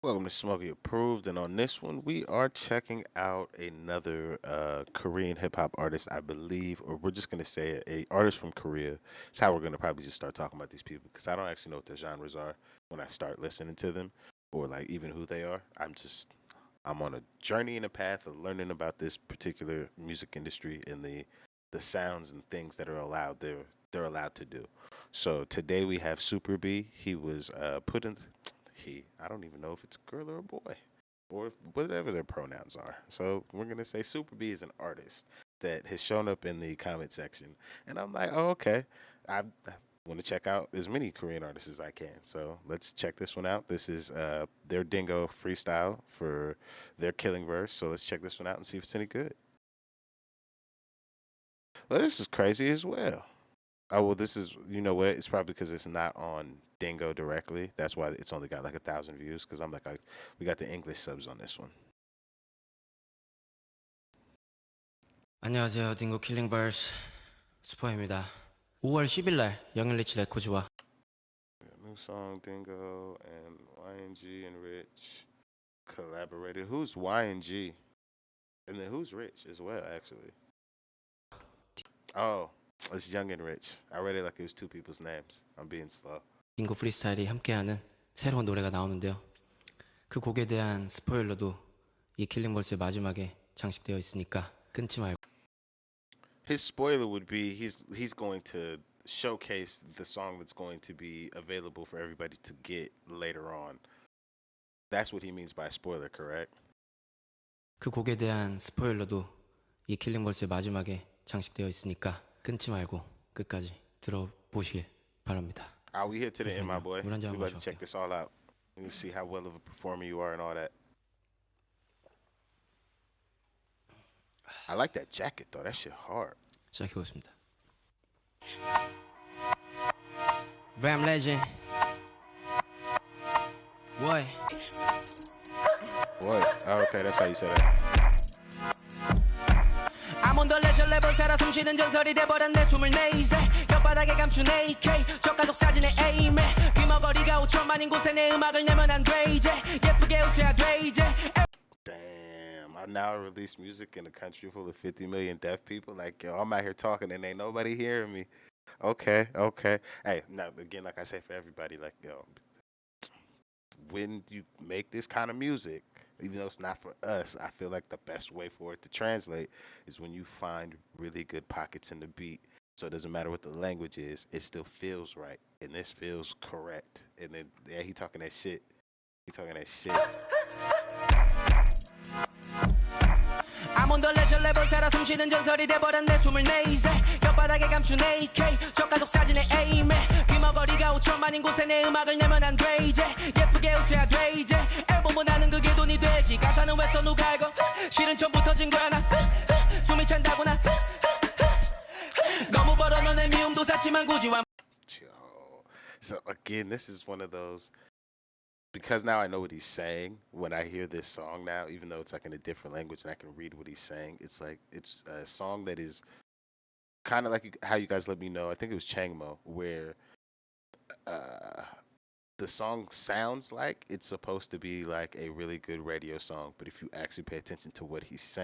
Welcome to Smokey Approved, and on this one, we are checking out another Korean hip hop artist, I believe, or we're just gonna say a artist from Korea. It's how we're gonna probably just start talking about these people because I don't actually know what their genres are when I start listening to them, or like even who they are. I'm on a journey and a path of learning about this particular music industry and the sounds and things that are allowed they're allowed to do. So today we have Superbee. He was put in I don't even know if it's girl or a boy or whatever their pronouns are. So we're going to say Superbee is an artist that has shown up in the comment section. And I'm like, oh, okay. I want to check out as many Korean artists as I can. So let's check this one out. This is their Dingo Freestyle for their Killingverse. So let's check this one out and see if it's any good. Well, this is crazy as well. Oh, well, this is, you know what? It's probably because it's not on Dingo directly. That's why it's only got like 1,000 views. Because we got the English subs on this one. 안녕하세요, 딩고 킬링버스 스포입니다. 5월 10일 날 영일리치 레코즈와 New song, Dingo and YNG and Rich collaborated. Who's YNG? And then who's Rich as well, actually? Oh, it's Young and Rich. I read it like it was two people's names. I'm being slow. 딩고 프리스타일이 함께하는 새로운 노래가 나오는데요. 그 곡에 대한 스포일러도 이 킬링버스의 마지막에 장식되어 있으니까 끊지 말고. His spoiler would be he's going to showcase the song that's going to be available for everybody to get later on. That's what he means by spoiler, correct? 그 곡에 대한 스포일러도 이 킬링버스의 마지막에 장식되어 있으니까 끊지 말고 끝까지 들어보시길 바랍니다. We here to the end, my boy. 물 한잔 We about to 마셔볼게요. check this all out. We can see how well of a performer you are and all that. I like that jacket though. That shit hard. 시작해보겠습니다. Ram Legend. What? What? Oh, okay, that's how you say that. I'm on the legend level 살아 숨쉬는 전설이 돼버린 내 숨을 내 이제 혓바닥에 감춘 AK 저가족 사진에 에임해 귀머거리가 5천만인 곳에 내 음악을 내면 안 돼 이제 예쁘게 웃어야 돼 이제. Damn, I now release music in a country full of 50 million deaf people. Like, yo, I'm out here talking and ain't nobody hearing me. Okay. Hey, now again, like I say for everybody, like, yo, when you make this kind of music, even though it's not for us, I feel like the best way for it to translate is when you find really good pockets in the beat. So it doesn't matter what the language is, it still feels right. And this feels correct. And then, yeah, he talking that shit. I'm on the legend level 살아 숨쉬는 전설이 돼버린 내 숨을 내 이제 혓바닥에 감춘 AK 저가족 사진에 에임해 귀머거리가 5천만인 곳에 내 음악을 내면 안 돼 이제 예쁘게 웃어야 돼 이제 앨범은 나는 그게 돈이 되지 가사는 왜 써 누가 알고 실은 처음부터 진 거야 나 숨이 찬다고 나 너무 벌어 너네 미움도 샀지만 굳이 완. So again, this is one of those, because now I know what he's saying. When I hear this song now, even though it's like in a different language and I can read what he's saying, it's like it's a song that is kind of like how you guys let me know. I think it was Changmo, where the song sounds like it's supposed to be like a really good radio song, but if you actually pay attention to what he's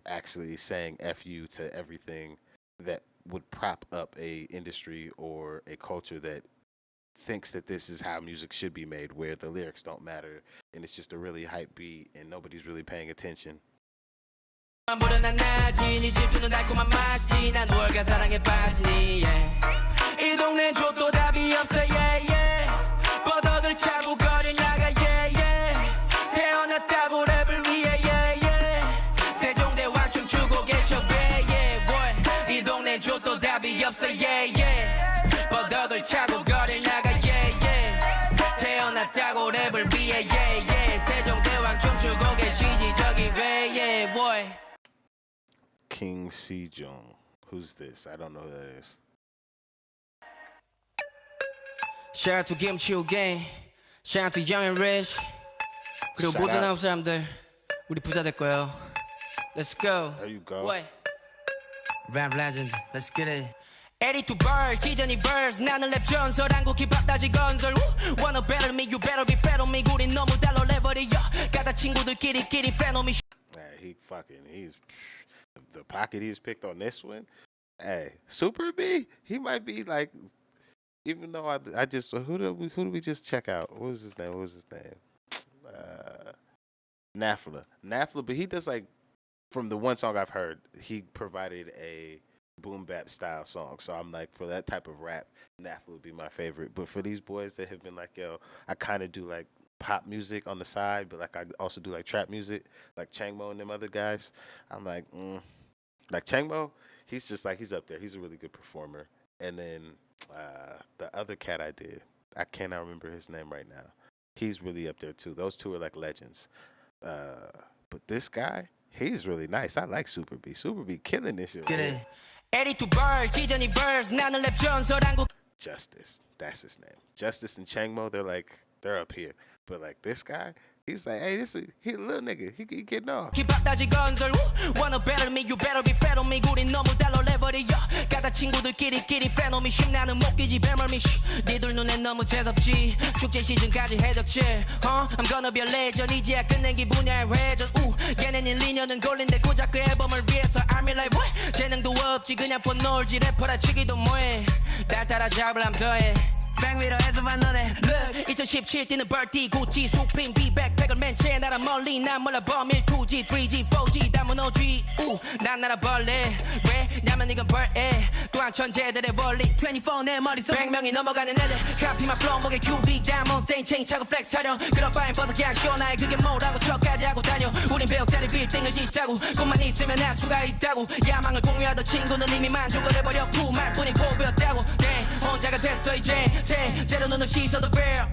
actually saying "F you" to everything that would prop up a industry or a culture that thinks that this is how music should be made, where the lyrics don't matter and it's just a really hype beat and nobody's really paying attention. 이 동네 줘도 답이 없어 yeah yeah 뻗어들 차고 거리 나가 yeah yeah 태어났다고 랩을 위해 yeah yeah 세종대왕 춤추고 계셔 yeah yeah boy 이 동네 줘도 답이 없어 yeah yeah 뻗어들 차고 거리 나가 yeah yeah 태어났다고 랩을 위해 yeah yeah 세종대왕 춤추고 계시지 저기 왜 yeah boy. King Sejong. Who's this? I don't know who that is. Shout out to Kimchi Gang, shout out to Young and Rich. 그리고 Shout 모든 out. 한국 사람들 우리 부자 될 거예요. Let's go. There you go. What? Rap legend, let's get it. 82 bars, 기전이 verse 나는 랩 전설 한국 힙합 다시 건설 Wanna battle me, you better be fed on me 우린 너무 달라 친구들끼리 페노미. He's the pocket he's picked on this one. Hey, Superbee, he might be like, even though I just who do we just check out? What was his name? Nafla, but he does like from the one song I've heard, he provided a boom bap style song. So I'm like, for that type of rap, Nafla would be my favorite. But for these boys that have been like, yo, I kind of do like pop music on the side, but like I also do like trap music, like Changmo and them other guys. I'm like, like Changmo, he's just like he's up there. He's a really good performer. And then the other cat I cannot remember his name right now. He's really up there too. Those two are like legends. But this guy, he's really nice. I like Superbee. Superbee killing this shit. 그래. 82 bars, 지전이 verse, 나는 랩 전설한 Justice, that's his name. Justice and Changmo, they're up here. But like this guy, he's like, hey, he a little nigga. He getting off. 힙합다지 건설 Wanna battle me, you better be fed on me. 우린 너무 달러 레벨이야. 가다 친구들끼리 페노미. 힘나는 목기지 배멀미. 니들 눈엔 너무 재수없지. 축제 시즌까지 해적칠. I'm gonna be a legend. 이제야 끝낸 기분이야 회전. 얘네는 1~2년은 걸린데 고작 그 앨범을 위해서 I'm like what? 재능도 없지 그냥 폰 놀지 래퍼라 치기도 뭐해. 날 따라잡으람 더해. 백미러에서만 너네 Look 2017 뛰는 벌띠 구찌 수프림 비백팩을 맨체 나라 멀리 난 몰라 범일 2G 3G 4G 담은 OG 난 나라 벌레 왜냐면 이건 벌에 또한 천재들의 원리 24 내 머릿속 100명이 넘어가는 애들 카피만 플로우 목에 큐빅 다이몬드 세인 체인 차고 플렉스 촬영 그런 바엔 벗어 그냥 시원하게 그게 뭐라고 척까지 하고 다녀 우린 배역자리 빌딩을 짓자고 꿈만 있으면 할 수가 있다고 야망을 공유하던 친구는 이미 만족을 해버렸고 말뿐이 고배였다고 혼자가 됐어 이제 세제로 눈을 씻어도 rare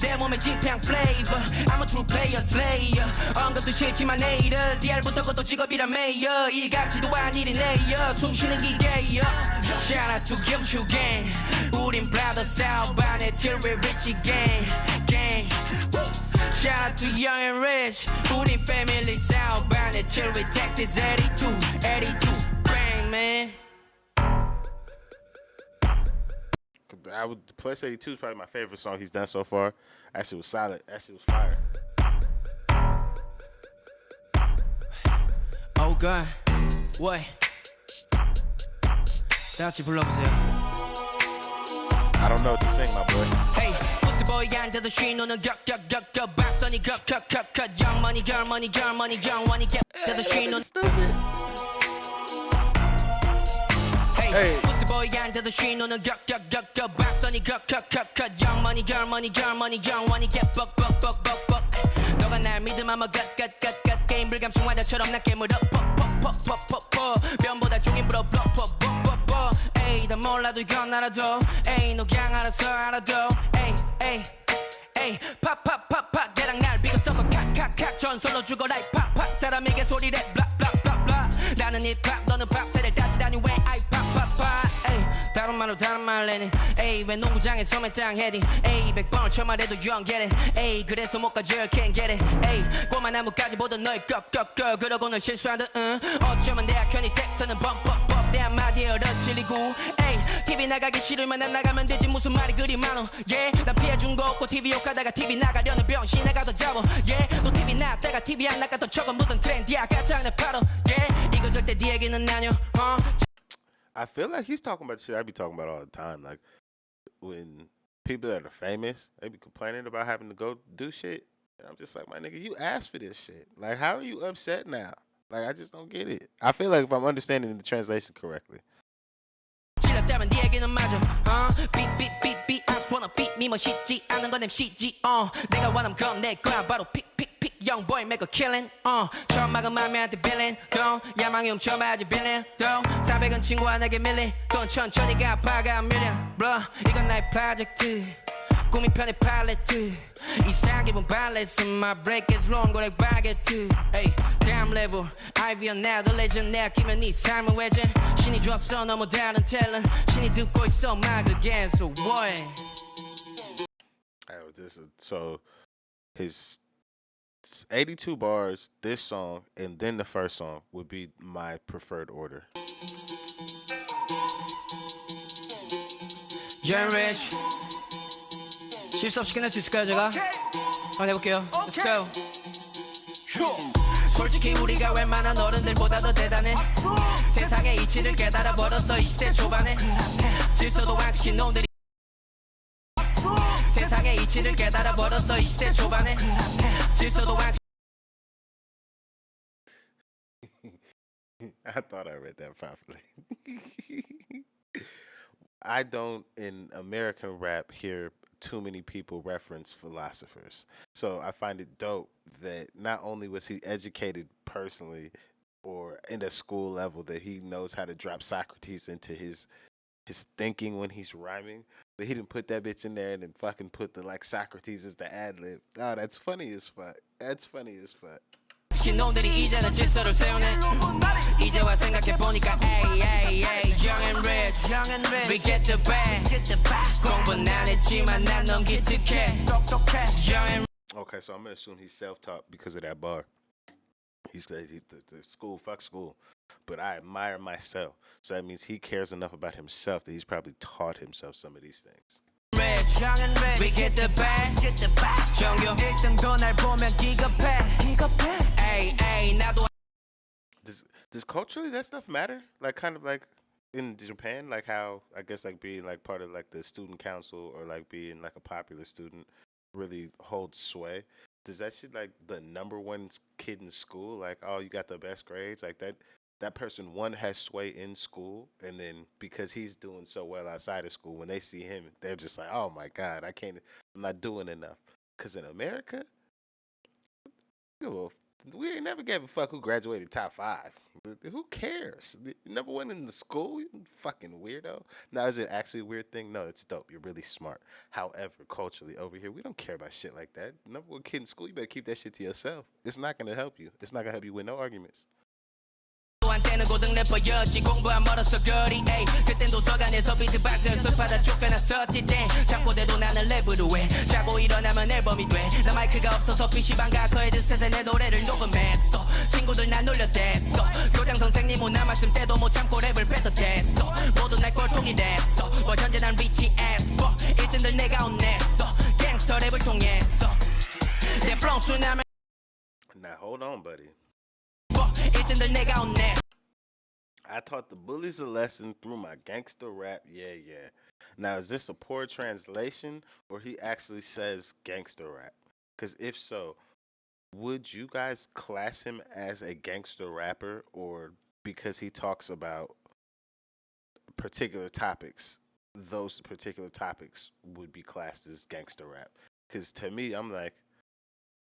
내 몸에 지향 flavor I'm a true player slayer 언급도 싫지만 haters 이알부터 것도 직업이란 mayor 일 같지도 않은 일이네요 숨쉬는 기계요 Shout out to 김슈 gang 우린 brothers out 반에 till we rich again gang Shout out to young and rich 우린 family out 반에 till we take this 82 bang man Plus 82 is probably my favorite song he's done so far. That shit was solid. That shit was fire. Oh God, what? 다 같이 불러보세요. I don't know what to sing, my boy. Hey, pussy boy 앉아도 쉬 노는 격격격격 박선이 격격격격 young money girl money girl money young money get 앉아도 쉬 노는 Hey, pussy boy 앉아도 쉬 노는 격격격격 박선이 격격격격 young money girl money girl money young money get buck 너가 날 믿음하면 갓갓갓갓 게임 불감증 환자처럼 나 깨물어 퍼퍼퍼퍼퍼 변보다 종이 불어 퍼퍼퍼퍼 에이 다 몰라도 이건 알아도 에이 너 그냥 알아도 에이 팍팍팍팍 걔랑 날 비교 섞어 칵칵칵 전설로 죽어라 이 팍팍 사람에게 소리래 블락블락블락 나는 힙합 너는 팝 세대를 따지다니 왜 아이 팍팍팍 에이 다른 말로 다른 말 내는 에이 왜 농구장에서 맨땅 헤딩 에이 100번을 쳐말해도 you don't get it 에이 그래서 못 가져 can't get it 에이 꼬마 나무까지 보던 널 꺾 그러고 널 실수한다 어쩌면 내 악현이 text는 벅벅벅 내 한마디에 얼어질리고 에이 TV 나가기 싫으면 안 나가면 되지 무슨 말이 그리 많어 yeah 난 피해준 거 없고 TV 욕하다가 TV 나가려는 병신에 가서 잡아 yeah 또 TV 나왔다가 TV 안 나갔던 척은 무슨 트렌디야 가짜는 팔어 yeah 이거 절대 네 얘기는 아니야 I feel like he's talking about shit I be talking about all the time. Like when people that are famous, they be complaining about having to go do shit. And I'm just like, my nigga, you asked for this shit. Like, how are you upset now? Like, I just don't get it. I feel like if I'm understanding the translation correctly. 질렀다면 네 얘기는 맞아 삐삐삐삐 I just wanna beat me 멋있지 않은 건 MCG 내가 원하면 건 내 거야 바로 픽픽픽 young boy make a killing 처음 막은 맘에한테 빌린 돈 야망이 훔쳐봐야지 빌린 돈 400은 친구와 내게 밀린 돈 천천히 갚아가 밀린 bro 이건 나의 프로젝트 꿈이 편해 팔레트 이상 기분 발레스 My break is long 고렉 바게트 Ay, damn level Ivy on now the legend 내 아끼면 네 삶은 외제 신이 줬어 너무 다른 탤런 신이 듣고 있어 막을 계속 what So his 82 bars, this song, and then the first song would be my preferred order. Young Rich 실수 없이 끝낼 수 있을까요 제가? 한번 해볼게요 Let's go 솔직히 우리가 웬만한 어른들보다 더 대단해 세상의 이치를 깨달아 버렸어 이 시대 초반에 질서도 안 지킨 놈들이 세상의 이치를 깨달아 버렸어 이 시대 초반에 질서도 안 I thought I read that properly. I don't in American rap hear too many people reference philosophers. So I find it dope that not only was he educated personally or in a school level that he knows how to drop Socrates into his thinking when he's rhyming, but he didn't put that bitch in there and then fucking put the like Socrates as the ad lib. Oh, that's funny as fuck. That's funny as fuck. 놈들이 이제는 질서를 세우네 이제와 생각해보니까 young and rich we get the bag 공부는 안 했지만 난 넌 기특해 young and Okay, so I'm gonna assume he's self-taught because of that bar. He said the school, fuck school, but I admire myself. So that means he cares enough about himself that he's probably taught himself some of these things. rich we get the bag 정규 1등도 날 보면 기겁해 나도 Does culturally that stuff matter? Like kind of like in Japan, like how I guess like being like part of like the student council or like being like a popular student really holds sway. Does that shit like the number one kid in school, like oh you got the best grades, like that person one has sway in school, and then because he's doing so well outside of school, when they see him, they're just like, oh my god, I'm not doing enough. Cause in America, we ain't never gave a fuck who graduated top 5. Who cares? Number one in the school, you fucking weirdo. Now, is it actually a weird thing? No, it's dope. You're really smart. However, culturally over here, we don't care about shit like that. Number one kid in school, you better keep that shit to yourself. It's not gonna help you. It's not gonna help you win no arguments. 한때는 고등 래퍼였지 공부 안 멀었어 거리 에이 그땐 도서관에서 비트박스 연습하다 쫓겨났었지 땡 잠꼬대도 나는 랩으로 해 자고 일어나면 앨범이 돼나 마이크가 없어서 PC방 가서 헤드셋에 내 노래를 녹음했어 친구들 난 놀려댔어 교장 선생님 문화 말씀 때도 못 참고 랩을 뱉어댔어 모두 날 꼴통이 됐어 현재 난 rich as fuck 일진들 내가 혼냈어 갱스터 랩을 통해서 내 flow 순하면 Now hold on, buddy. 일진들 내가 혼냈어 I taught the bullies a lesson through my gangster rap. Yeah. Now, is this a poor translation or he actually says gangster rap? Because if so, would you guys class him as a gangster rapper, or because he talks about particular topics, those particular topics would be classed as gangster rap? Because to me, I'm like,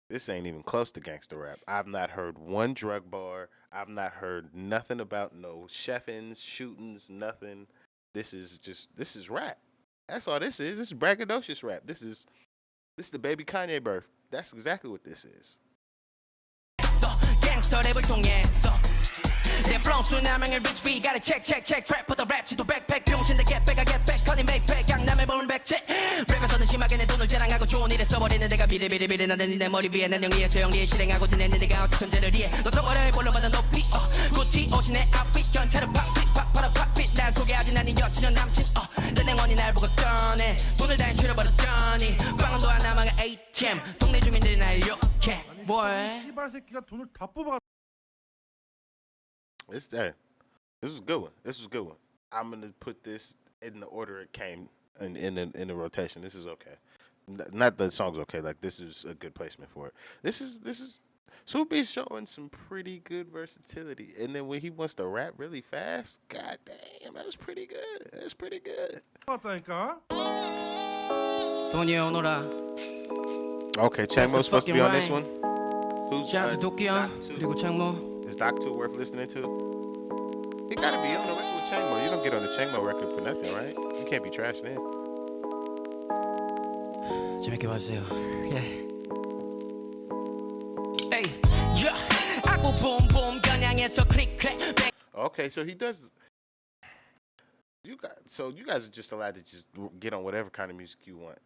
this ain't even close to gangster rap. I've not heard one drug bar. I've not heard nothing about no chefins, shootings, nothing. This is rap. That's all this is. This is braggadocious rap. This is the baby Kanye birth. That's exactly what this is. gangster 랩을 통해서 내 flow 순하명을 rich we gotta check trap put the ratchet to backpack 병신들 get back I get back honey make back 강남에 보면 백채 랩에서는 심하게 내 돈을 자랑하고 좋은 일에 써버리는 내가 비리비리비리 나는 내 머리 위에 난 영리해서 영리에 실행하고 지내는 내가 어찌 천재를 이해 너도 어려해 볼로마다 높이 구찌 옷이 내 outfit 견차를 팝핏 팝파라 팝핏 날 소개하지 난 네 여친은 남친 은행원이 날 보고 떠내 돈을 다 인출해버렸더니 빵원도 안 남아가 ATM 동네 주민들이 날 욕해 뭐해 이발 새끼가 돈을 다 뽑아. This is a good one. This is a good one. I'm gonna put this in the order it came in the rotation. This is okay. Not the song's okay. Like this is a good placement for it. This is Superbee's showing some pretty good versatility. And then when he wants to rap really fast, god damn, that's pretty good. That's pretty good. 왔다니까. 돈이 오너라 Okay, Changmo's supposed to be on this one. Who's 샤트 도끼야 그리고 창모 Is Doc 2 worth listening to? He gotta be on the record with Changmo. You don't get on the Changmo record for nothing, right? You can't be trashing it. 재밌게 봐주세요. 에이, 악보 봄봄 겨냥해서 클릭. Okay, so he does. You guys are just allowed to just get on whatever kind of music you want.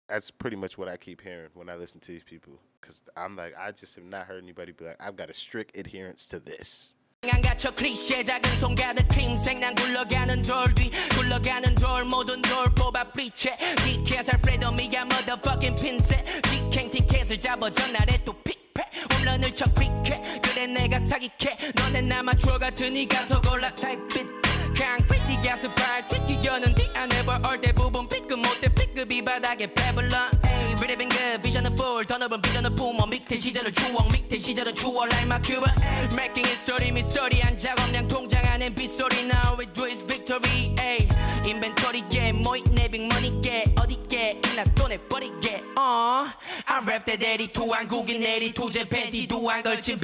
That's pretty much what I keep hearing when I listen to these people. Because I'm like, I just have not heard anybody be like, I've got a strict adherence to this. 안 갇혀 클리셰 작은 손 가득 크림색 난 굴러가는 돌 뒤 굴러가는 돌 모든 돌 뽑아 브리체 티켓을 프레도미가 motherfucking 핀셋 직행 티켓을 잡아 전날에 또 픽패 홈런을 쳐 픽해 그래 내가 사기캐 너네 나마추어 같으니까 서골라 타입빛 강빛이 가서 발튀기려는 뒤 I never all 대부분 B급 못해 B급이 바닥에 배불러 Breathing good vision은 full 더 넓은 비전은 뿜어 밑에 시절은 추억 밑에 시절은 추억 like my Cuba Making history 미스터리한 작업량 통장 안에 빗소리 Now we do is victory ay. 인벤토리에 모이네 빅머니게 어디게 이나 또 내버리게 I rap that 82 한국인 82 제 팬티도 안 걸친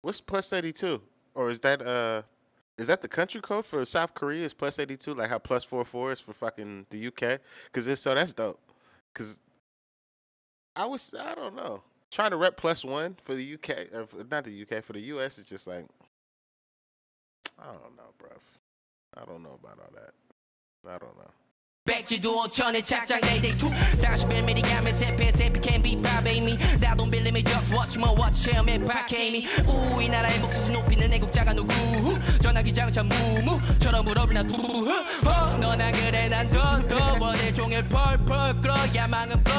What's plus 82? Or is that the country code for South Korea? Is plus 82 like how plus 44 is for fucking the UK? Because if so, that's dope. Because I don't know. Trying to rep plus one for the UK, or not the UK, for the US is just like, I don't know, bruv. I don't know about all that. I don't know. 백지도 5천에 착장 데이데이 2 41mm 가면 세패 can't be pop baby 나도 believe me just watch my watch 체험해 박해미 이 나라의 목소리 높이는 애국자가 누구 전화기 장착 무무처럼 물어보나 두후 너나 그래 난 더 원해 종일 펄펄 끓어 야망은 버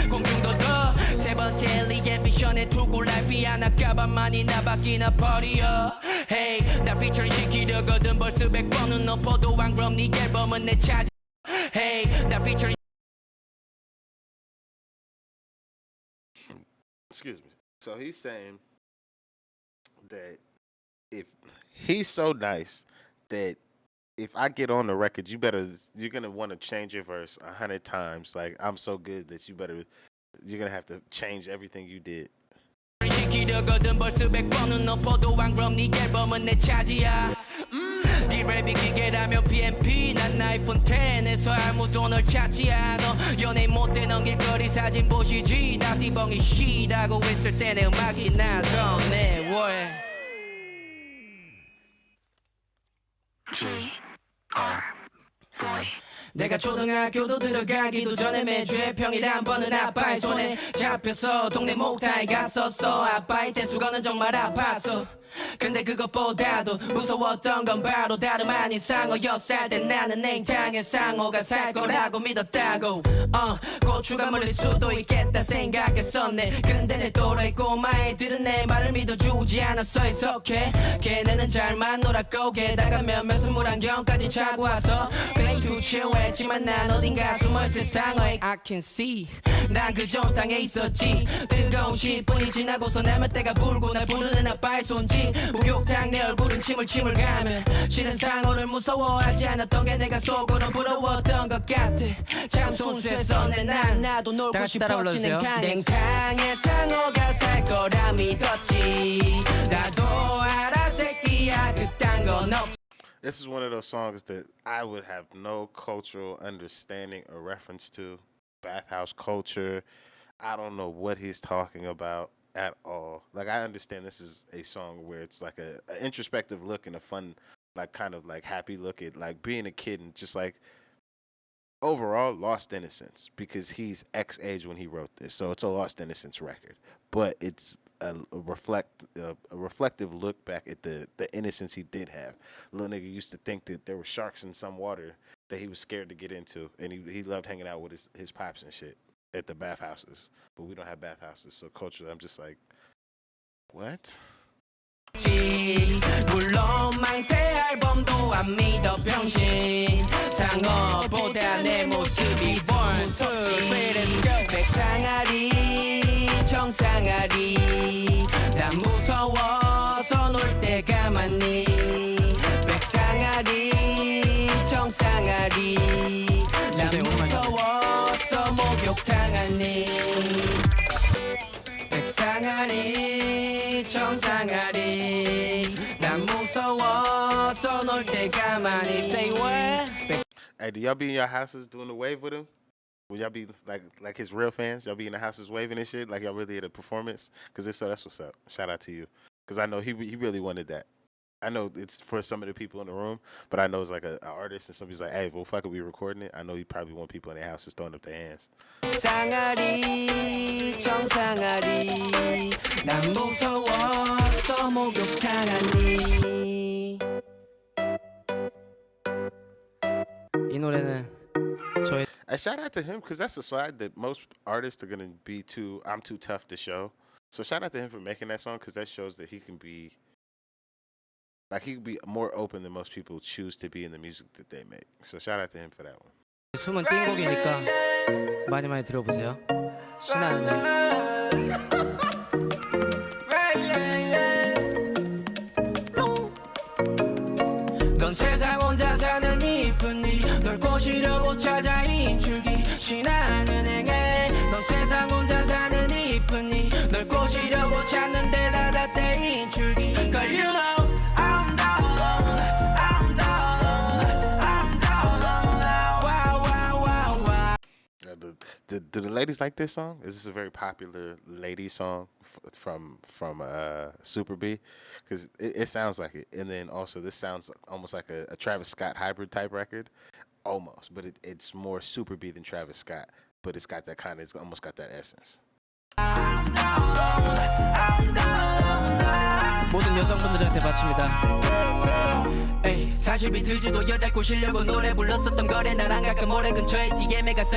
공중도 더세 번째 리게 미션에 투구 라이프 하나값 많이 나밖이나 버리어 Hey 나 피처링 시키려거든 벌써 100번은 엎어도 안 그럼 네 앨범은 내 차지 Hey, that featuring. Excuse me. So he's saying that if he's so nice that if I get on the record, you're gonna want to change your verse 100 times. Like I'm so good that you're gonna have to change everything you did. 시키려거든 벌써 100번은 엎어도 안 그럼 네 앨범은 내 차지야 네 랩이 기계라면 PMP 난 아이폰 10에서 아무도 널 찾지 않아 연예인 못돼 넘길 거리 사진 보시지 나 띠벙이 쉬다고 했을 때 내 음악이 나던네 월 내가 초등학교도 들어가기도 전에 매주에 평일 한 번은 아빠의 손에 잡혀서 동네 목타에 갔었어 아빠의 대수건은 정말 아팠어 근데 그것보다도 무서웠던 건 바로 다름 아닌 상어였을 때 나는 냉탕에 상어가 살 거라고 믿었다고 고추가 물릴 수도 있겠다 생각했었네 근데 내 또래 꼬마 애들은 내 말을 믿어주지 않았어 It's okay 걔네는 잘만 놀았고 게다가 몇몇 물안경까지 차고 와서 Play to chill 했지만 난 어딘가 숨어있을 상어에 I can see 난 그저 땅에 있었지 뜨거운 10분이 지나고서 내 멧대가 불고 날 부르는 아빠의 손짓 목욕탕 내 얼굴은 침을 가면 실은 상어를 무서워하지 않았던 게 내가 속으로 부러웠던 것 같아 참 순수했어 내 난 나도 놀고 싶었지 냉탕에 상어가 살 거라 믿었지 나도 알아 새끼야 그딴 건 없지 This is one of those songs that I would have no cultural understanding or reference to. Bathhouse culture. I don't know what he's talking about at all. Like I understand this is a song where it's like a introspective look and a fun, like kind of like happy look at like being a kid and just like overall lost innocence because he's X age when he wrote this, so it's a lost innocence record. But it's a reflective look back at the innocence he did have. Little nigga used to think that there were sharks in some water that he was scared to get into, and he loved hanging out with his pops and shit at the bathhouses. But we don't have bathhouses, so culturally, I'm just like, what? 물론 망태 앨범도 안 믿어 병신 상어보다 내 모습이 무섭지 백상아리 청상아리 난 무서워서 놀 때가 많니 백상아리 청상아리 난 무서워서 목욕탕하니 백상아리 청상아리 난 무서워서 놀 때가 많이 Say what? Hey, do y'all be in your houses doing the wave with him? Will y'all be like his real fans? Y'all be in the houses waving and shit like y'all really at a performance? Because if so, that's what's up. Shout out to you. Because I know he really wanted that. I know it's for some of the people in the room, but I know it's like an artist and somebody's like, hey, well, fuck it, we recording it. I know he probably want people in their houses throwing up their hands. 상아리 청상아리 난 무서워서 목욕탕하니 이 노래는 저희 I shout out to him because that's a side that most artists are gonna be I'm too tough to show. So shout out to him for making that song because that shows that he can be more open than most people choose to be in the music that they make. So shout out to him for that one. 숨은 띵곡이니까 많이 많이 들어보세요. 신나는 애. 넌 세상 혼자 사는 이쁜이 널 꼬시려고 찾아 인출기 신나는 행해 넌 세상 혼자 사는 이쁜이 널 꼬시려고 찾는데 나다때 인출기 Girl you know I'm down alone I'm down alone I'm down alone wow wow wow wow Do the ladies like this song? Is this a very popular lady song from Superbee? Because it sounds like it, and then also this sounds almost like a Travis Scott hybrid type record, almost. But it's more Superbee than Travis Scott, but it's got that kind of, it's almost got that essence. 모든 여성분들한테 바칩니다. 에이, 사실 비틀즈도 여자 꼬시려고 노래 불렀었던 거래 나랑 가끔 모래 근처에 DM에 가서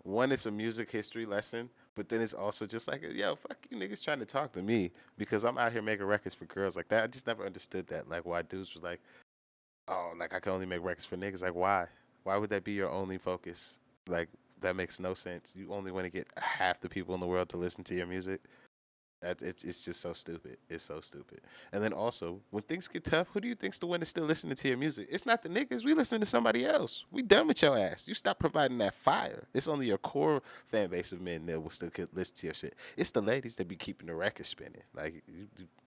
One, it's a music history lesson, but then it's also just like, yo, fuck you niggas trying to talk to me because I'm out here making records for girls like that. I just never understood that. Like, why dudes were like, oh, like I can only make records for niggas. Like, why? Why would that be your only focus? Like, that makes no sense. You only want to get half the people in the world to listen to your music. It's just so stupid. It's so stupid. And then also, when things get tough, who do you think's the one that's still listening to your music? It's not the niggas. We listen to somebody else. We done with your ass. You stop providing that fire. It's only your core fan base of men that will still listen to your shit. It's the ladies that be keeping the record spinning. Like,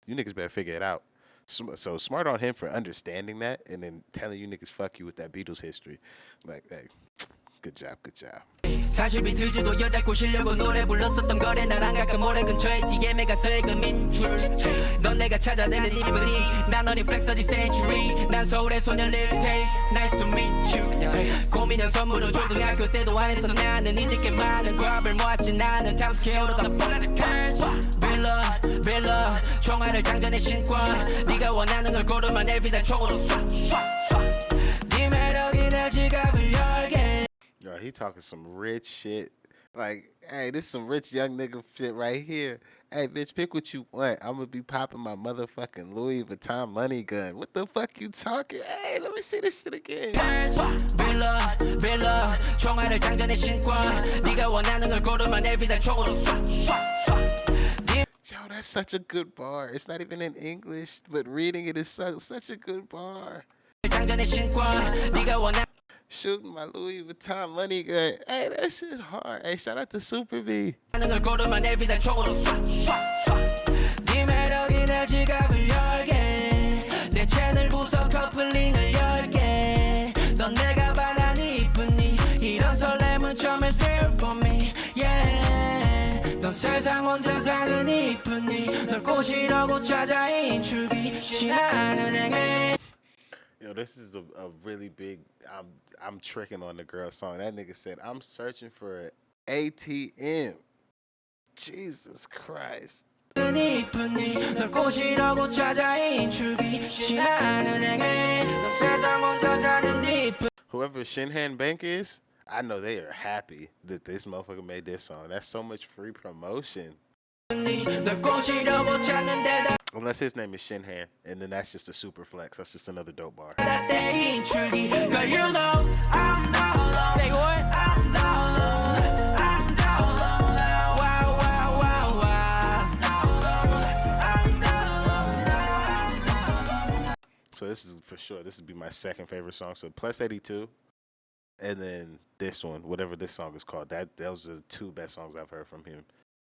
you niggas better figure it out. So smart on him for understanding that and then telling you niggas fuck you with that Beatles history. Like, hey, good job, good job. 사실 비틀즈도 여자 꼬시려고 노래 불렀었던 거래 나랑 가끔 모래 근처에 DM에 가서 읽은 민출 넌 내가 찾아내는 이분이 난 어린 플렉서디 센츄리 난 서울의 소년 릴테이 Nice to meet you 고민형 선물은 초등학교 때도 안 했어 나는 이제 꽤 많은 겁을 모았지 나는 타임스퀘어로 다 빌러 총알을 장전해 신고 네가 원하는 걸 고르면 엘비단 총으로 쏴 네 매력이 내 지갑을 열게 Yo, he talking some rich shit. Like, hey, this some rich young nigga shit right here. Hey, bitch, pick what you want. I'm gonna be popping my motherfucking Louis Vuitton money gun. What the fuck you talking? Hey, let me see this shit again. 빌러 총알을 장전해 신고 네가 원하는 걸 고르면 엘비단 총으로 쏴 Yo, that's such a good bar. It's not even in English, but reading it is such a good bar. 장전해 신고 네가 원하는 Shooting my Louis Vuitton money gun. Hey, that shit hard. Hey, shout out to Superbee. 걸 고르면 엘비단 총으로 쏴 네 매력이 내 지갑을 열게 내 채널 구석 커플링을 열게 넌 내가 바라니 이쁜니 이런 설렘은 처음 it's real for me yeah 넌 세상 혼자 사는 이쁜니 널 꼬시려고 찾아 인출기 신나는 행해 Yo, this is a really big. I'm tricking on the girl song. That nigga said, "I'm searching for an ATM." Jesus Christ. 널 꼬시려고 찾아 인출기 신나는 행해 넌 세상 혼자 사는 이쁜 Whoever Shinhan Bank is, I know they are happy that this motherfucker made this song. That's so much free promotion. 널 꼬시려고 찾는데 Unless his name is Shinhan, and then that's just a super flex. That's just another dope bar. 나다때 인출기 Girl you know I'm down alone Say what? I'm down alone I'm down alone now Wow wow wow wow I'm down alone So this is for sure. This would be my second favorite song. So plus 82, and then this one, whatever this song is called. Those are the two best songs I've heard from him.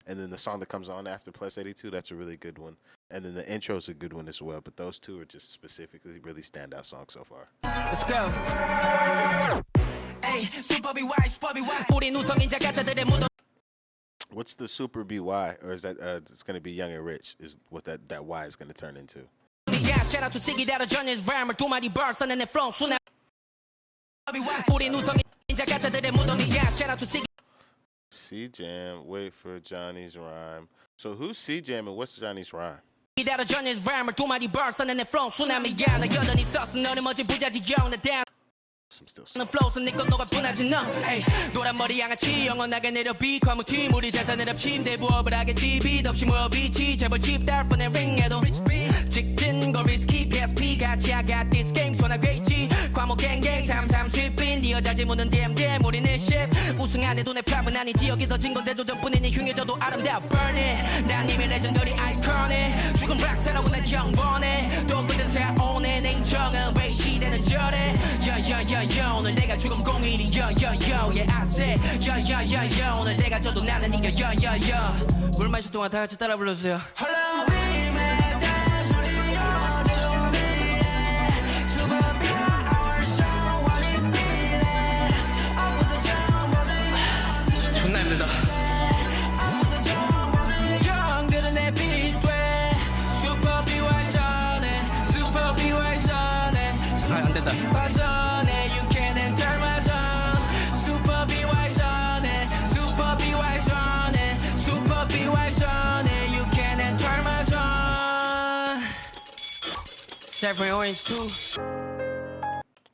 And then the song that comes on after plus 82, that's a really good one. And then the intro is a good one as well. But those two are just specifically really standout songs so far. Let's go Hey Superbee Y 우린 우성인자 가짜들의 무덤 What's the Superbee Y? Or is that it's going to be Young and Rich is what that Y is going to turn into. Yeah, shout out to Siggy that'll join his rhyme 두 마디 bars and then flow 순나 우린 우성인자 가짜들의 무덤이야 shout out to Siggy C-Jam, wait for Johnny's rhyme. So who's C-Jam and what's Johnny's rhyme? 기다려 전일 랩을 두 마디 bars and then flow 순남이야 나 여전히 썼어 너는 뭐지 부자지 형 나 down some still 는 songs. flows 네 건너가 분하지 너 에이 노란 머리 양아치 영원하게 내려 비 과묵팀 우리 재산을 합침 대부업을 하겠지 빚 없이 모여 비치 재벌 집 달폰에 링해도 직진 거 리스키 PSP 같이 I got this game 손하게 있지 과목 갱갱 삼삼 스핀 네 여자 지문은 DMDM 우리는 ship 우승 안 해도 내 팝은 아니지 여기서 진 건 대조전뿐이니 흉해져도 아름다워 burn it 난 이미 레전더리 아이콘에 죽은 락사라고 난 영번에 또 끝은 새오네 내 인정은 왜 시대는 저래 야야야야 오늘 내가 죽음 공일이 야야야 yeah I said 야야야야 오늘 내가 져도 나는 이겨 야야야 물 마실 동안 다 같이 따라 불러주세요 존나 힘들다 형들은 내 빗대 슈퍼비 와이전에 슈퍼비 와이전에 아 안된다 와이전에 You can enter my zone 슈퍼비 와이전에 슈퍼비 와이전에 슈퍼비 와이전에 You can enter my zone Severin Orange 2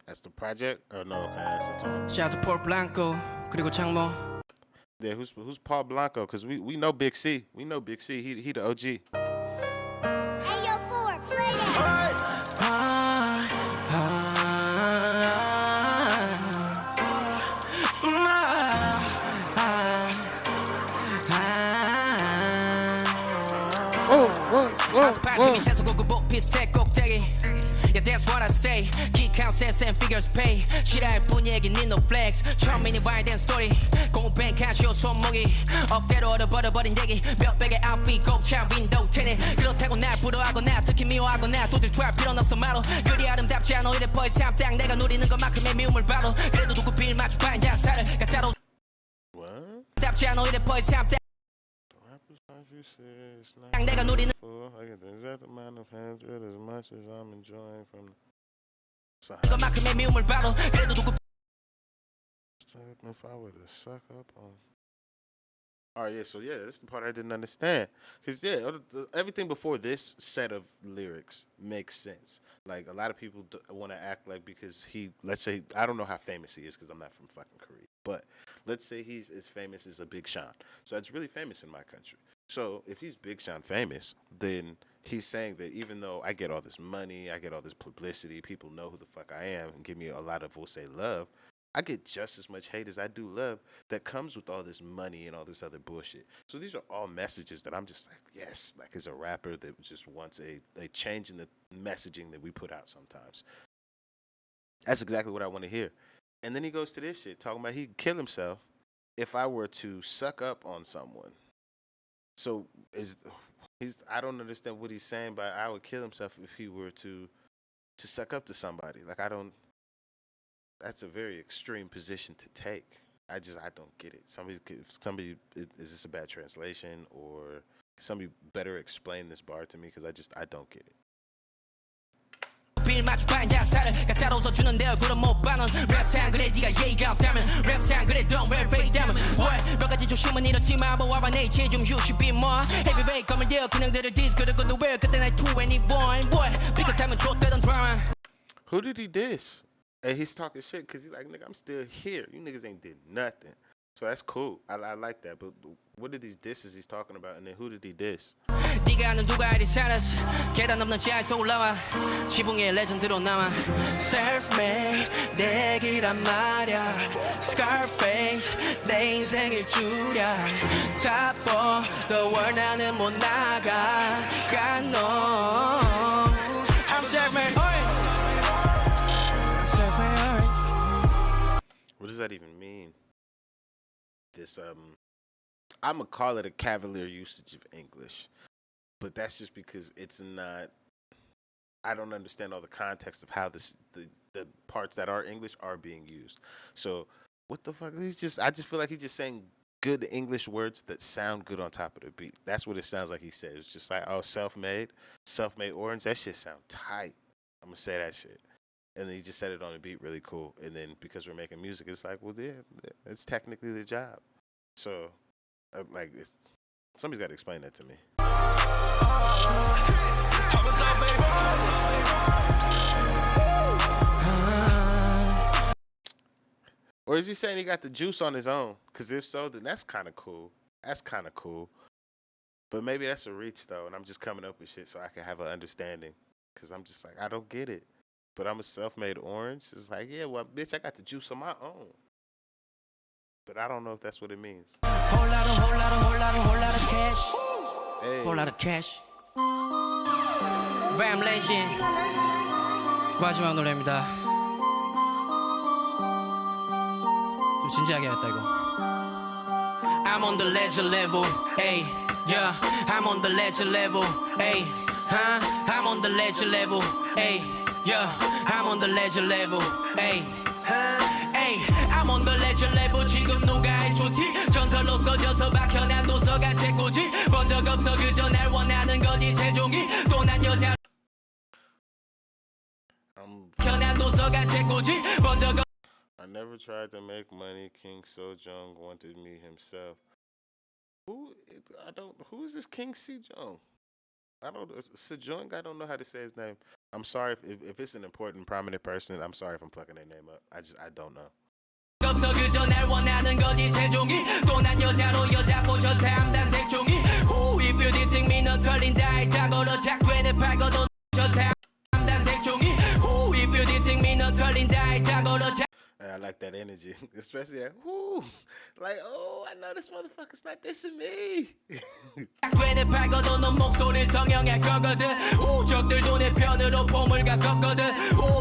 That's the project? Or no, okay, that's the song. Shout out to Paul Blanco 그리고 창모 Yeah, who's Paul Blanco? Because we know Big C. We know Big C. He the OG. Hey, yo, 4, play that. Yeah, that's what I say. Key count cents and figures pay. 싫어할 뿐 얘기 need no flex. 처음이니 wild and story. 공백 카시오 손목이 억대로 얼어버려버린 얘기. 몇 백의 outfit 곱찬 윈도우 10에 그렇다고 날 부러워하거나 특히 미워하거나 또들 트할 필요는 없어 말로. 그리 아름답지 않아 이래 벌 삼땅 내가 노리는 것만큼의 미움을 봐도 그래도 누구 빌 맞추 파인 자살을 가짜로 What? 답지 않아 이래 벌 삼땅 내가 노리는 I get the exact amount of hatred as much as I'm enjoying from 것만큼의 미움을 봐도 그래도 누구 if I were to suck up on. Alright, yeah, so yeah, that's the part I didn't understand. Because, yeah, everything before this set of lyrics makes sense. Like, a lot of people want to act like because let's say, I don't know how famous he is because I'm not from fucking Korea. But let's say he's as famous as a Big Sean. So that's really famous in my country. So if he's Big Sean famous, then he's saying that even though I get all this money, I get all this publicity, people know who the fuck I am and give me a lot of, we'll say, love, I get just as much hate as I do love that comes with all this money and all this other bullshit. So these are all messages that I'm just like, yes, like as a rapper that just wants a change in the messaging that we put out sometimes. That's exactly what I want to hear. And then he goes to this shit, talking about he'd kill himself if I were to suck up on someone. So I don't understand what he's saying by I would kill himself if he were to suck up to somebody. Like that's a very extreme position to take. I don't get it. Is this a bad translation or can somebody better explain this bar to me? Because I don't get it. 빌 맞추 파인 자살을 가짜로 웃어주는 내 얼굴은 못 봐는 랩상 그래 네가 예의가 없다면 랩상 그래 don't rap fake 다면 몇 가지 조심은 이렇지만 but what I need 좀 you should be more heavy weight 검을 대어 그냥들을 diss 그러고 너 왜 그때 날 21 boy 삐끗하면 좆되던 drama. Who did he diss? And he's talking shit because he's like, nigga, I'm still here. You niggas ain't did nothing. So that's cool. I like that. But what are these disses he's talking about? And then who did he diss? 네가 아는 누가 이리 살았어 계단 넘는 지하에서 올라와 지붕의 레전드로 남아 Self-made 내 길란 말야 Scarface 내 인생을 줄야 Top of the world 나는 못 나가 God no I'm self-made I'm self-made What does that even mean? This I'm gonna call it a cavalier usage of English, but that's just because it's not. I don't understand all the context of how the parts that are English are being used. So what the fuck? I just feel like he's just saying good English words that sound good on top of the beat. That's what it sounds like he said. It's just like, oh, self-made orange. That shit sound tight. I'm gonna say that shit. And then he just said it on the beat really cool. And then because we're making music, it's like, well, yeah, it's technically the job. So, like, somebody's got to explain that to me. Or is he saying he got the juice on his own? Because if so, then that's kind of cool. That's kind of cool. But maybe that's a reach though, and I'm just coming up with shit so I can have an understanding. Because I'm just like, I don't get it. But I'm a self-made orange. It's like, yeah, well, bitch, I got the juice on my own. But I don't know if that's what it means. Whole lot of cash. Hey. Whole lot of cash. Ram Legend. 마지막 노래입니다. 좀 진지하게 했다 이거. I'm on the legend level, ayy, yeah. I'm on the legend level, ayy, huh? I'm on the legend level, ayy, yeah. I'm on the legend level, ayy, ayy. I'm on the legend level. 지금 누가 해줬지? 전설로 써져서 박혀난 도서가 책꽂이. 본 적 없어 그저 날 원하는 거지 세종이. 또 난 여자. 박혀난 도서가 책꽂이. 본 적 없어. I never tried to make money. King Sejong wanted me himself. Who is this King Sejong? Sejong. I don't know how to say his name. I'm sorry if it's an important, prominent person. I'm sorry if I'm fucking their name up. I don't know. 없어 그저 날 원하는 거지 세종이. 또 난 여자로 여자 꽂혀 3단 색종이. If you dissing me 너 털린다 했다 걸어 작되네 팔거도 저 3단 색종이. If you dissing me 너 털린다 했다 걸어 I like that energy, especially that. Whoo, like, oh, I know this motherfucker's not dissing me. 작되네 팔거도 넌 목소리 성형할 거거든. 적들도 내 편으로 폼을 가꿨거든.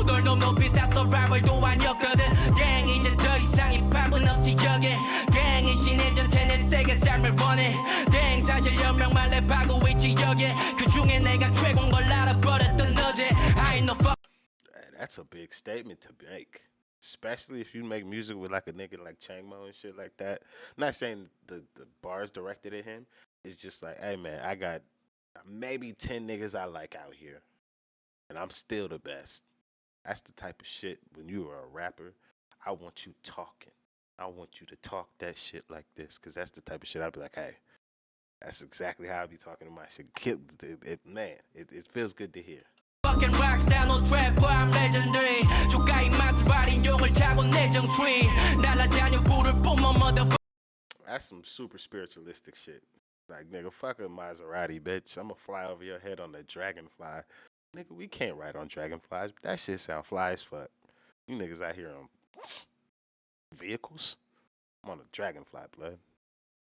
널 너무 높이 쌌어 랩을 또 아니었거든. 땡 이제 더 이상 힙합은 없지 여기. 땡 이 신의 전체 내 세계 삶을 원해. 땡 사실 연명만 랩하고 있지 여기. 그 중에 내가 최고인 걸 알아버렸던 너지. I ain't no fuck. That's a big statement to make. Especially if you make music with like a nigga like Changmo and shit like that. I'm not saying the bars directed at him. It's just like, hey man, I got maybe 10 niggas I like out here. And I'm still the best. That's the type of shit when you are a rapper. I want you talking. I want you to talk that shit like this. Cause that's the type of shit I'd be like, hey, that's exactly how I be talking to my shit. It feels good to hear. Fucking rockstar no trap boy I'm legendary. 주가의 마스바린 용을 타고 내정 free. 날아다녀 불을 뿜어 motherfucker. That's some super spiritualistic shit. Like, nigga, fuck a Maserati, bitch. I'ma fly over your head on the dragonfly. Nigga, we can't ride on dragonflies, but that shit sound fly as fuck. You niggas out here on vehicles? I'm on a dragonfly, blood.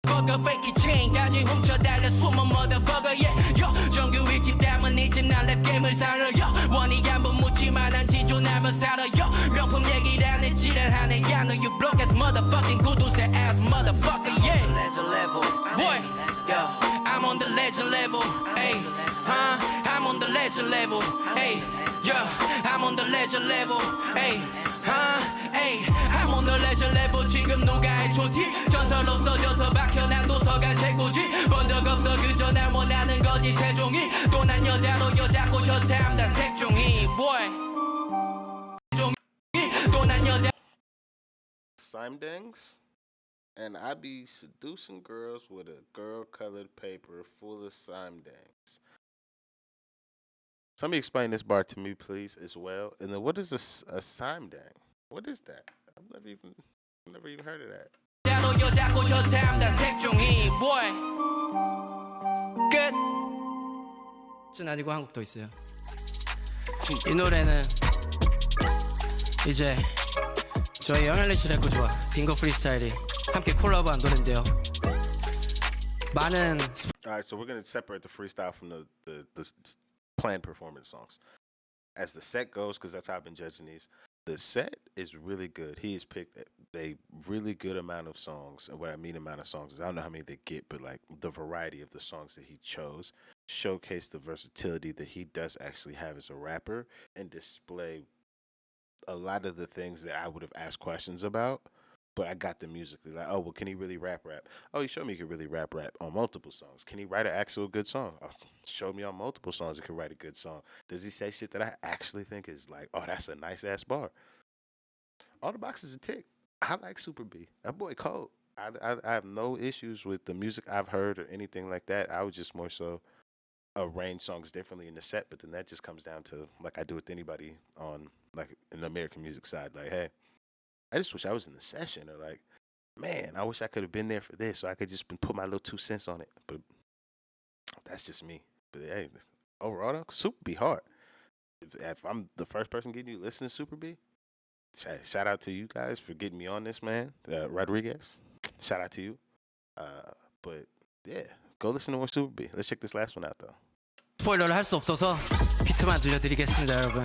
Fucker fake chain까지 훔쳐 달려 숨은 motherfucker yeah. Yo 정규 일집 담은 이제 난 랩 게임을 살아 yo. 원이 한번 묻지만 난 지존하며 살아 yo. 명품 얘기라는 지랄하네 야 너 you broke as motherfucking 구두쇠 ass motherfucker yeah. Legend level boy yo I'm on the legend level hey I'm on the legend level hey yo I'm on the legend level hey hey I'm on the legend level. 지금 누가 해줬지? 전설로 써져서 박혀난 도서관 책꽂이. 본 적 없어 그저 날 원하는 거지 세종이. 또 난 여자로 여자 꽂혀 3단 색종이 boy. 또 난 여자 Simedangs? And I be seducing girls with a girl-colored paper full of Simedangs. Somebody explain this bar to me, please, as well. And then what is a Simedang? What is that? I've never even heard of that. 여자로 여자 꽂혀 3단 색종이 boy. 끝. 전 아니고 한국도 있어요. 이 노래는 이제 저희 영알리시 래퍼 좋아 딩고 프리스타일이 함께 콜라보한 노래인데요. 많은 All right, so we're gonna separate the freestyle from the planned performance songs. As the set goes, because that's how I've been judging these. The set is really good. He has picked a really good amount of songs, and what I mean amount of songs is I don't know how many they get, but like the variety of the songs that he chose showcase the versatility that he does actually have as a rapper and display a lot of the things that I would have asked questions about. But I got them musically. Like, oh, well, can he really rap? Oh, he showed me he could really rap on multiple songs. Can he write an actual good song? Oh, showed me on multiple songs he could write a good song. Does he say shit that I actually think is like, oh, that's a nice-ass bar? All the boxes are ticked. I like Superbee. That boy cold. I have no issues with the music I've heard or anything like that. I would just more so arrange songs differently in the set, but then that just comes down to, like I do with anybody on, like, an American music side. Like, hey, I just wish I was in the session, or like, man, I wish I could have been there for this, so I could just been put my little 2 cents on it. But that's just me. But hey, overall, though, Superbee hard. If I'm the first person getting you listen to Superbee, shout out to you guys for getting me on this, man. Rodriguez, shout out to you. But yeah, go listen to more Superbee. Let's check this last one out though. 스포일러를 할 수 없어서 비트만 들려드리겠습니다, 여러분.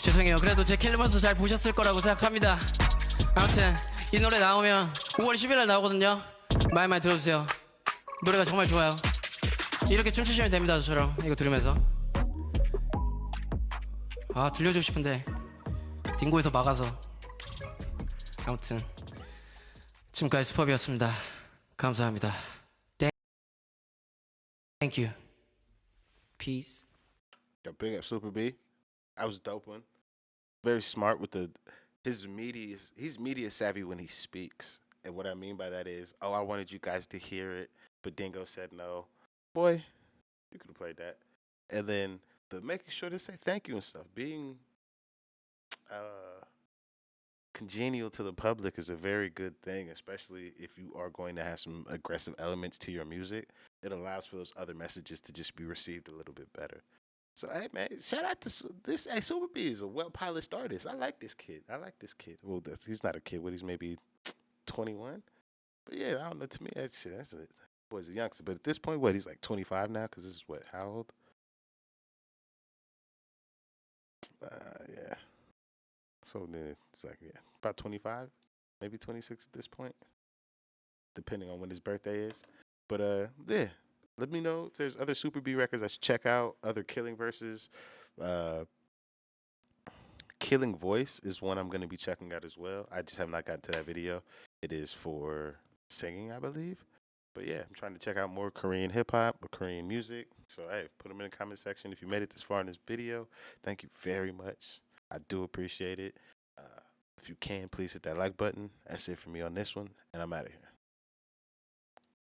죄송해요. 그래도 제 킬링버스 잘 보셨을 거라고 생각합니다. 아무튼 이 노래 나오면 5월 10일 날 나오거든요. 많이 많이 들어주세요. 노래가 정말 좋아요. 이렇게 춤추시면 됩니다, 저처럼 이거 들으면서. 아, 들려주고 싶은데 딩고에서 막아서. 아무튼 지금까지 슈퍼비였습니다. 감사합니다. Thank you. Peace. Yo, big up Superbee. I was dope one. Very smart with his media. He's media savvy when he speaks, and what I mean by that is, oh, I wanted you guys to hear it, but Dingo said no. Boy, you could have played that. And then the making sure to say thank you and stuff, being congenial to the public is a very good thing, especially if you are going to have some aggressive elements to your music. It allows for those other messages to just be received a little bit better. So hey man, shout out to this. Hey, Superbee is a well polished artist. I like this kid. Well, he's not a kid. What, he's maybe 21. But yeah, I don't know. To me, that's a boy's a youngster. But at this point, what, he's like 25 now? Because this is what, how old? Yeah. So then it's like, yeah, about 25, maybe 26 at this point, depending on when his birthday is. But yeah, let me know if there's other Superbee records I should check out, other Killingverses. Killing Voice is one I'm going to be checking out as well. I just have not gotten to that video. It is for singing, I believe. But yeah, I'm trying to check out more Korean hip hop or Korean music. So hey, put them in the comment section if you made it this far in this video. Thank you very much. I do appreciate it. If you can, please hit that like button. That's it for me on this one, and I'm out of here.